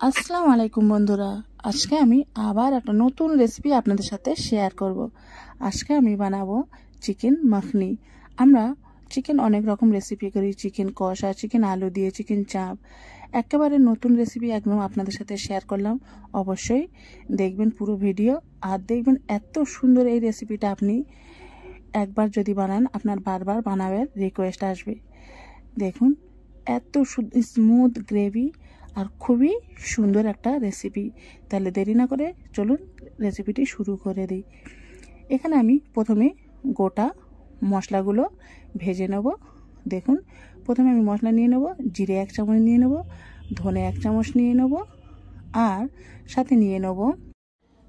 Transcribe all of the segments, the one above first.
আসসালামু আলাইকুম বন্ধুরা, আজকে আমি আবার একটা নতুন রেসিপি আপনাদের সাথে শেয়ার করব। আজকে আমি বানাবো চিকেন মাখনি। আমরা চিকেন অনেক রকম রেসিপি করি, চিকেন কষা, চিকেন আলু দিয়ে, চিকেন চাপ। একেবারে নতুন রেসিপি একদম আপনাদের সাথে শেয়ার করলাম। অবশ্যই দেখবেন পুরো ভিডিও, আর দেখবেন এত সুন্দর এই রেসিপিটা আপনি একবার যদি বানান আপনার বারবার বানাবার রিকোয়েস্ট আসবে। দেখুন এত স্মুথ গ্রেভি আর খুবই সুন্দর একটা রেসিপি। তাহলে দেরি না করে চলুন রেসিপিটি শুরু করে দিই। এখানে আমি প্রথমে গোটা মশলাগুলো ভেজে নেব। দেখুন প্রথমে আমি মশলা নিয়ে নেব, জিরে 1 চামচ নিয়ে নেব, ধনে 1 চামচ নিয়ে নেব, আর সাথে নিয়ে নেব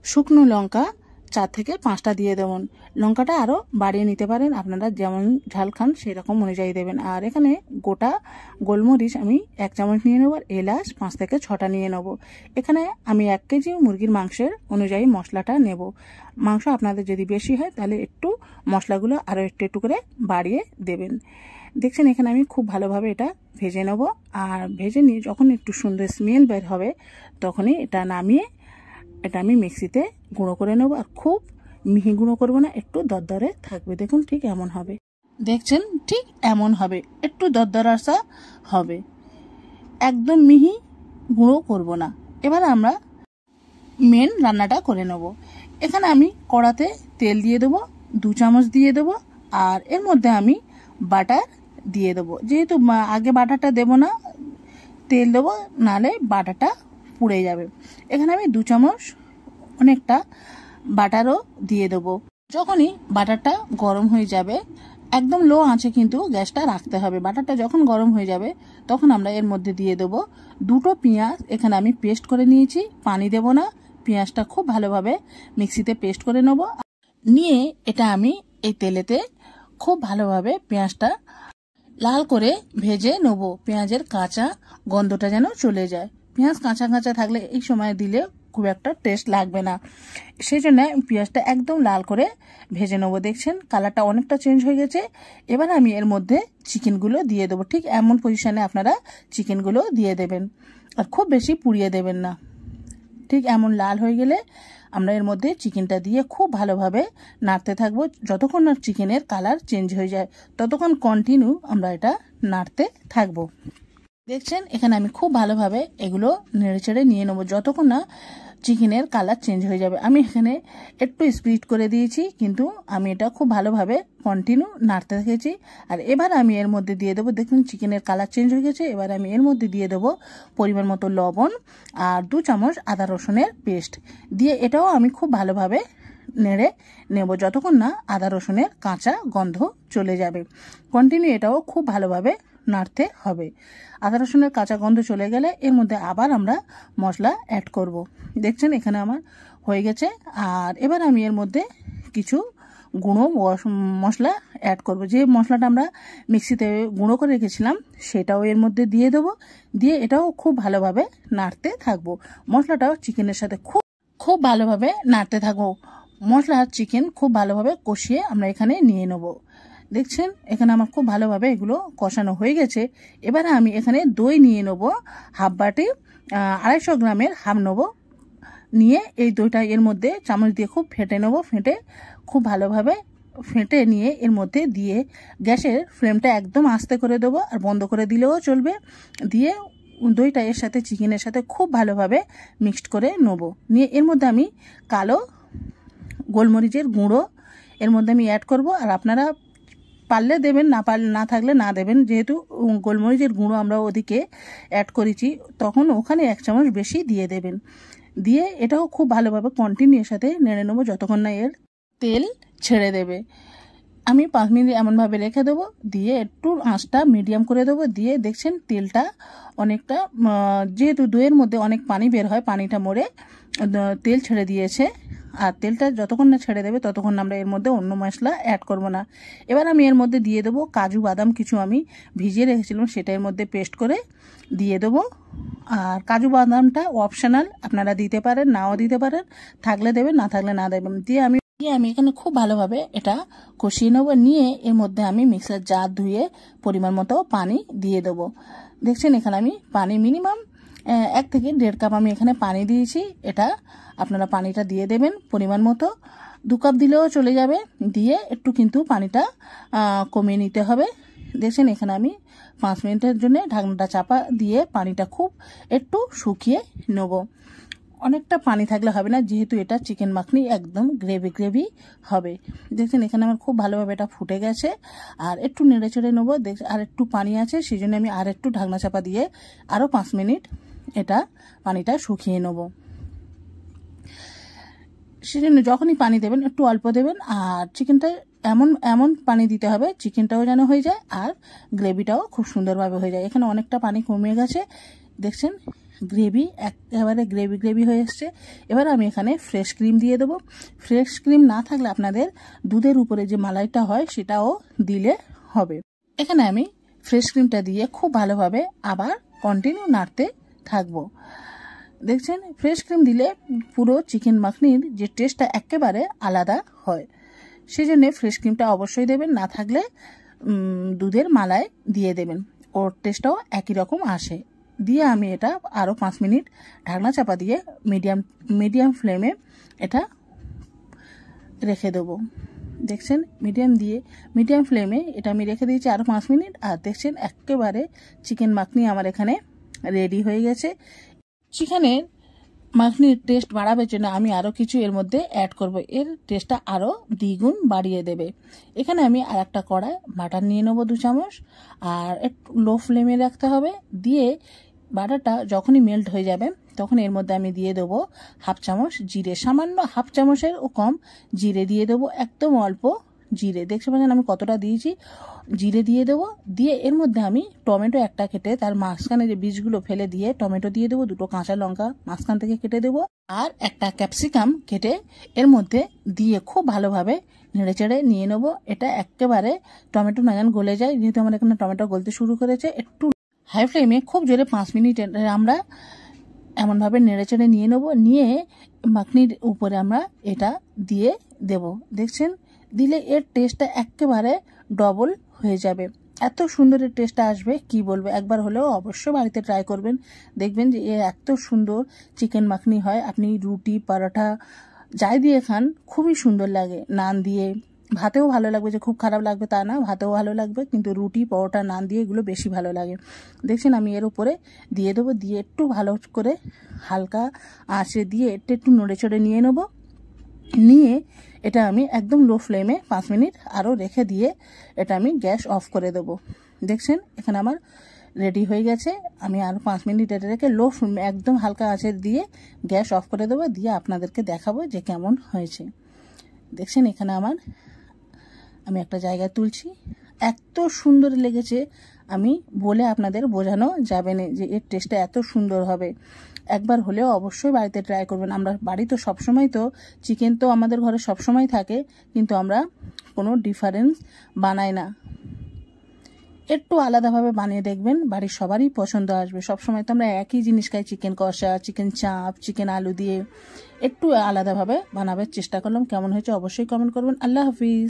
শুকনো লঙ্কা 4 থেকে 5টা দিয়ে দেবেন। লঙ্কাটা আরও বাড়িয়ে নিতে পারেন, আপনারা যেমন ঝাল খান সেই রকম অনুযায়ী দেবেন। আর এখানে গোটা গোলমরিচ আমি 1 চামচ নিয়ে নেব, আর এলাচ 5 থেকে 6টা নিয়ে নেব। এখানে আমি 1 কেজি মুরগির মাংসের অনুযায়ী মশলাটা নেব। মাংস আপনাদের যদি বেশি হয় তাহলে একটু মশলাগুলো আরও একটু করে বাড়িয়ে দেবেন। দেখছেন এখানে আমি খুব ভালোভাবে এটা ভেজে নেব, আর ভেজে নিয়ে যখন একটু সুন্দর স্মেল বের হবে তখনই এটা নামিয়ে এটা আমি মিক্সিতে গুঁড়ো করে নেব। আর খুব মিহি গুঁড়ো করবো না, একটু দরদরে থাকবে। দেখুন ঠিক এমন হবে, দেখছেন ঠিক এমন হবে, একটু দরদরাসা হবে, একদম মিহি গুঁড়ো করব না। এবার আমরা মেন রান্নাটা করে নেব। এখানে আমি কড়াতে তেল দিয়ে দেবো, 2 চামচ দিয়ে দেবো, আর এর মধ্যে আমি বাটার দিয়ে দেবো। যেহেতু আগে বাটারটা দেবো না, তেল দেবো, নাহলে বাটারটা পুড়ে যাবে। এখানে আমি 2 চামচ অনেকটা বাটারও দিয়ে দেবো। যখনই বাটারটা গরম হয়ে যাবে, একদম লো আঁচে কিন্তু গ্যাসটা রাখতে হবে। বাটারটা যখন গরম হয়ে যাবে তখন আমরা এর মধ্যে দিয়ে দেবো 2টো পেঁয়াজ। এখানে আমি পেস্ট করে নিয়েছি, পানি দেব না। পেঁয়াজটা খুব ভালোভাবে মিক্সিতে পেস্ট করে নেব, নিয়ে এটা আমি এই তেলেতে খুব ভালোভাবে পেঁয়াজটা লাল করে ভেজে নেব। পেঁয়াজের কাঁচা গন্ধটা যেন চলে যায়। পেঁয়াজ কাঁচা কাঁচা থাকলে এই সময় দিলে খুব একটা টেস্ট লাগবে না, সেই জন্য পেঁয়াজটা একদম লাল করে ভেজে নেবো। দেখছেন কালারটা অনেকটা চেঞ্জ হয়ে গেছে। এবার আমি এর মধ্যে চিকেনগুলো দিয়ে দেবো। ঠিক এমন পজিশনে আপনারা চিকেনগুলো দিয়ে দেবেন, আর খুব বেশি পুড়িয়ে দেবেন না। ঠিক এমন লাল হয়ে গেলে আমরা এর মধ্যে চিকেনটা দিয়ে খুব ভালোভাবে নাড়তে থাকবো। যতক্ষণ না চিকেনের কালার চেঞ্জ হয়ে যায় ততক্ষণ কন্টিনিউ আমরা এটা নাড়তে থাকবো। দেখছেন এখানে আমি খুব ভালোভাবে এগুলো নেড়েচেড়ে নিয়ে নেবো যতক্ষণ না চিকেনের কালার চেঞ্জ হয়ে যাবে। আমি এখানে একটু স্পিড করে দিয়েছি, কিন্তু আমি এটা খুব ভালোভাবে কন্টিনিউ নাড়তে থেকেছি। আর এবার আমি এর মধ্যে দিয়ে দেবো, দেখুন চিকেনের কালার চেঞ্জ হয়ে গেছে। এবার আমি এর মধ্যে দিয়ে দেবো পরিমাণ মতো লবণ আর 2 চামচ আদা রসুনের পেস্ট দিয়ে এটাও আমি খুব ভালোভাবে নেড়ে নেব যতক্ষণ না আদা রসুনের কাঁচা গন্ধ চলে যাবে। কন্টিনিউ এটাও খুব ভালোভাবে নাড়তে হবে। আদা রসুনের কাঁচা গন্ধ চলে গেলে এর মধ্যে আবার আমরা মশলা অ্যাড করব। দেখছেন এখানে আমার হয়ে গেছে। আর এবার আমি এর মধ্যে কিছু গুঁড়ো মশলা অ্যাড করব। যে মশলাটা আমরা মিক্সিতে গুঁড়ো করে রেখেছিলাম সেটাও এর মধ্যে দিয়ে দেবো, দিয়ে এটাও খুব ভালোভাবে নাড়তে থাকবো। মশলাটাও চিকেনের সাথে খুব ভালোভাবে নাড়তে থাকবো। মশলা আর চিকেন খুব ভালোভাবে কষিয়ে আমরা এখানে নিয়ে নেব। দেখছেন এখানে আমার খুব ভালোভাবে এগুলো কষানো হয়ে গেছে। এবারে আমি এখানে দই নিয়ে নেব, হাফ বাটি 250 গ্রামের হাফ নেব। নিয়ে এই দইটা এর মধ্যে চামচ দিয়ে খুব ফেটে নেব। ফেটে খুব ভালোভাবে ফেটে নিয়ে এর মধ্যে দিয়ে গ্যাসের ফ্লেমটা একদম আস্তে করে দেবো, আর বন্ধ করে দিলেও চলবে। দিয়ে দইটা এর সাথে চিকেনের সাথে খুব ভালোভাবে মিক্সড করে নেব। নিয়ে এর মধ্যে আমি কালো গোলমরিচের গুঁড়ো এর মধ্যে আমি অ্যাড করব। আর আপনারা পারলে দেবেন, না থাকলে না দেবেন। যেহেতু গোলমরিচের গুঁড়ো আমরা ওদিকে অ্যাড করেছি, তখন ওখানে 1 চামচ বেশি দিয়ে দেবেন। দিয়ে এটাও খুব ভালোভাবে কন্টিনিউ সাথে নেড়ে নেবো যতক্ষণ না এর তেল ছেড়ে দেবে। আমি 5 মিনিট এমনভাবে রেখে দেবো, দিয়ে একটু আঁচটা মিডিয়াম করে দেবো। দিয়ে দেখছেন তেলটা অনেকটা, যেহেতু দইয়ের মধ্যে অনেক পানি বের হয়, পানিটা মরে তেল ছেড়ে দিয়েছে। আর তেলটা যতক্ষণ না ছেড়ে দেবে ততক্ষণ আমরা এর মধ্যে অন্য মশলা অ্যাড করব না। এবার আমি এর মধ্যে দিয়ে দেবো কাজু বাদাম, কিছু আমি ভিজিয়ে রেখেছিলাম সেটা এর মধ্যে পেস্ট করে দিয়ে দেবো। আর কাজু বাদামটা অপশনাল, আপনারা দিতে পারেন নাও দিতে পারেন, থাকলে দেবেন না থাকলে না দেবেন। দিয়ে আমি এখানে খুব ভালোভাবে এটা কষিয়ে নেবো। নিয়ে এর মধ্যে আমি মিক্সার জার ধুয়ে পরিমাণ মতো পানি দিয়ে দেবো। দেখছেন এখানে আমি পানি মিনিমাম 1 থেকে 1.5 কাপ আমি এখানে পানি দিয়েছি। এটা আপনারা পানিটা দিয়ে দেবেন পরিমাণ মতো। 2 কাপ দিলেও চলে যাবে। দিয়ে একটু কিন্তু পানিটা কমিয়ে নিতে হবে। দেখছেন এখানে আমি 5 মিনিটের জন্য ঢাকনাটা চাপা দিয়ে পানিটা খুব একটু শুকিয়ে নেব। অনেকটা পানি থাকলে হবে না, যেহেতু এটা চিকেন মাখনি একদম গ্রেভি হবে। দেখছেন এখানে আমার খুব ভালোভাবে এটা ফুটে গেছে। আর একটু নেড়ে চেড়ে নেবো। আর একটু পানি আছে, সেই জন্য আমি আর একটু ঢাকনা চাপা দিয়ে আরও 5 মিনিট এটা পানিটা শুকিয়ে নেব। সেজন্য যখনই পানি দেবেন একটু অল্প দেবেন। আর চিকেনটা এমন পানি দিতে হবে চিকেনটাও যেন হয়ে যায় আর গ্রেভিটাও খুব সুন্দরভাবে হয়ে যায়। এখানে অনেকটা পানি কমে গেছে। দেখছেন গ্রেভি একেবারে গ্রেভি হয়ে এসছে। এবার আমি এখানে ফ্রেশ ক্রিম দিয়ে দেবো। ফ্রেশ ক্রিম না থাকলে আপনাদের দুধের উপরে যে মালাইটা হয় সেটাও দিলে হবে। এখানে আমি ফ্রেশ ক্রিমটা দিয়ে খুব ভালোভাবে আবার কন্টিনিউ নাড়তে থাকবো। দেখছেন ফ্রেশ ক্রিম দিলে পুরো চিকেন মাখনির যে টেস্টটা একেবারে আলাদা হয়। সেই জন্যে ফ্রেশ ক্রিমটা অবশ্যই দেবেন, না থাকলে দুধের মালাই দিয়ে দেবেন, ওর টেস্টটাও একই রকম আসে। দিয়ে আমি এটা আরও 5 মিনিট ঢাকনা চাপা দিয়ে মিডিয়াম ফ্লেমে এটা রেখে দেবো। দেখছেন মিডিয়াম ফ্লেমে এটা আমি রেখে দিয়েছি আরও 5 মিনিট। আর দেখছেন একেবারে চিকেন মাখনি আমার এখানে রেডি হয়ে গেছে। চিকেনের মাখনির টেস্ট বাড়াবার জন্য আমি আরও কিছু এর মধ্যে অ্যাড করব, এর টেস্টটা আরও দ্বিগুণ বাড়িয়ে দেবে। এখানে আমি আর একটা কড়াই বাটার নিয়ে নেবো 2 চামচ। আর একটু লো ফ্লেমে রাখতে হবে। দিয়ে বাটারটা যখনই মেল্ট হয়ে যাবে তখন এর মধ্যে আমি দিয়ে দেবো 1/2 চামচ জিরে, সামান্য 1/2 চামচেরও কম জিরে দিয়ে দেবো, একদম অল্প জিরে। দেখতে পাচ্ছেন আমি কতটা দিয়েছি, জিরে দিয়ে দেবো। দিয়ে এর মধ্যে আমি টমেটো একটা কেটে তার মাঝখানে যে বীজগুলো ফেলে দিয়ে টমেটো দিয়ে দেবো, 2টো কাঁচা লঙ্কা মাঝখান থেকে কেটে দেবো, আর একটা ক্যাপসিকাম কেটে এর মধ্যে দিয়ে খুব ভালোভাবে নেড়ে চেড়ে নিয়ে নেবো। এটা একেবারে টমেটো না যেন গলে যায়, যেহেতু আমার এখানে টমেটো গলতে শুরু করেছে। একটু হাই ফ্লেমে খুব জোরে 5 মিনিট আমরা এমনভাবে নেড়ে চেড়ে নিয়ে নেবো। নিয়ে মাখনির উপরে আমরা এটা দিয়ে দেব। দেখছেন দিলে এর টেস্টটা একেবারে ডবল হয়ে যাবে। এত সুন্দর এর টেস্টটা আসবে কি বলবো। একবার হলেও অবশ্যই বাড়িতে ট্রাই করবেন, দেখবেন যে এত সুন্দর চিকেন মাখনি হয়। আপনি রুটি পরোটা যাই দিয়ে খান খুবই সুন্দর লাগে। নান দিয়ে ভাতেও ভালো লাগবে, যে খুব খারাপ লাগবে তা না, ভাতেও ভালো লাগবে, কিন্তু রুটি পরোটা নান দিয়ে এগুলো বেশি ভালো লাগে। দেখছেন আমি এর উপরে দিয়ে দেবো। দিয়ে একটু ভালো করে হালকা আঁচে দিয়ে একটু নড়ে চড়ে নিয়ে নেবো। নিয়ে এটা আমি একদম লো ফ্লেমে 5 মিনিট আরও রেখে দিয়ে এটা আমি গ্যাস অফ করে দেবো। দেখছেন এখানে আমার রেডি হয়ে গেছে। আমি আরও 5 মিনিট এটা রেখে লো ফ্লেমে একদম হালকা আঁচে দিয়ে গ্যাস অফ করে দেবো। দিয়ে আপনাদেরকে দেখাবো যে কেমন হয়েছে। দেখছেন এখানে আমি একটা জায়গায় তুলছি, এত সুন্দর লেগেছে আমি বলে আপনাদের বোঝানো যাবে না যে এর টেস্টটা এত সুন্দর হবে। একবার হলেও অবশ্যই বাড়িতে ট্রাই করবেন। আমরা বাড়ি তো সবসময় তো চিকেন তো আমাদের ঘরে সবসময় থাকে, কিন্তু আমরা কোনো ডিফারেন্স বানাই না। একটু আলাদাভাবে বানিয়ে দেখবেন, বাড়ির সবারই পছন্দ আসবে। সবসময় তো আমরা একই জিনিস খাই, চিকেন কষা, চিকেন চাপ, চিকেন আলু দিয়ে। একটু আলাদাভাবে বানাবার চেষ্টা করলাম। কেমন হয়েছে অবশ্যই কমেন্ট করবেন। আল্লাহ হাফিজ।